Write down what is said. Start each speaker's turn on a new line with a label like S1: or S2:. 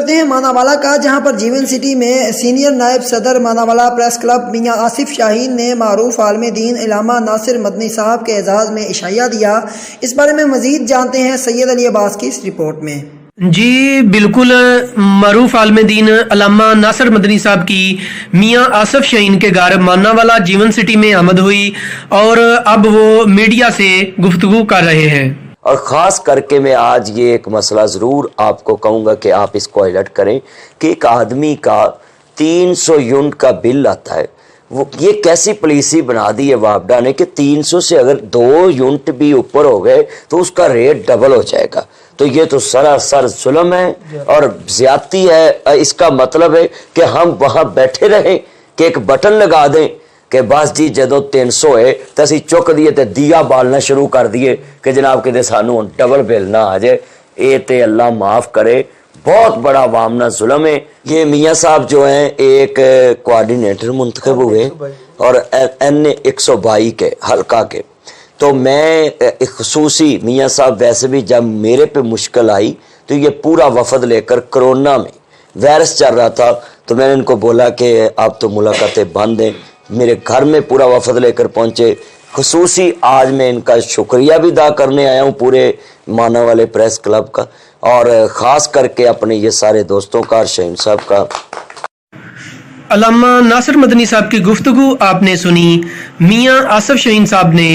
S1: کرتے ہیں ماناوالا کا، جہاں پر جیون سٹی میں سینئر نائب صدر ماناوالا پریس کلب میاں آصف شاہین نے معروف عالم دین علامہ ناصر مدنی صاحب کے اعزاز میں عشائیہ دیا۔ اس بارے میں مزید جانتے ہیں سید علی عباس کی اس رپورٹ میں۔
S2: جی بالکل، معروف عالم دین علامہ ناصر مدنی صاحب کی میاں آصف شاہین کے گھر ماناوالا جیون سٹی میں آمد ہوئی اور اب وہ میڈیا سے گفتگو کر رہے ہیں۔
S3: اور خاص کر کے میں آج یہ ایک مسئلہ ضرور آپ کو کہوں گا کہ آپ اس کو ہائلائٹ کریں کہ ایک آدمی کا 300 یونٹ کا بل آتا ہے، وہ یہ کیسی پالیسی بنا دی ہے وابڈا نے کہ 300 سے اگر 2 یونٹ بھی اوپر ہو گئے تو اس کا ریٹ ڈبل ہو جائے گا۔ تو یہ تو سراسر ظلم ہے اور زیادتی ہے۔ اس کا مطلب ہے کہ ہم وہاں بیٹھے رہیں کہ ایک بٹن لگا دیں کہ بس جی جدو 300 ہے تو اسی چک دیے تے دیا بالنا شروع کر دیے کہ جناب کہ سانو ڈبل بل نہ آ جائے۔ اے تے اللہ معاف کرے، بہت بڑا وامنا ظلم ہے۔ یہ میاں صاحب جو ہیں ایک کوارڈینیٹر منتخب ہوئے اور این 122 کے حلقہ کے، تو میں خصوصی میاں صاحب ویسے بھی جب میرے پہ مشکل آئی تو یہ پورا وفد لے کر کرونا میں وائرس چل رہا تھا تو میں نے ان کو بولا کہ آپ تو ملاقاتیں بند ہیں، میرے گھر میں پورا وفد لے کر پہنچے۔ خصوصی آج میں ان کا شکریہ بھی ادا کرنے آیا ہوں پورے ماناوالے پریس کلب کا، اور خاص کر کے اپنے یہ سارے دوستوں کا اور شہین صاحب کا۔
S2: علامہ ناصر مدنی صاحب کی گفتگو آپ نے سنی۔ میاں آصف شاہین صاحب نے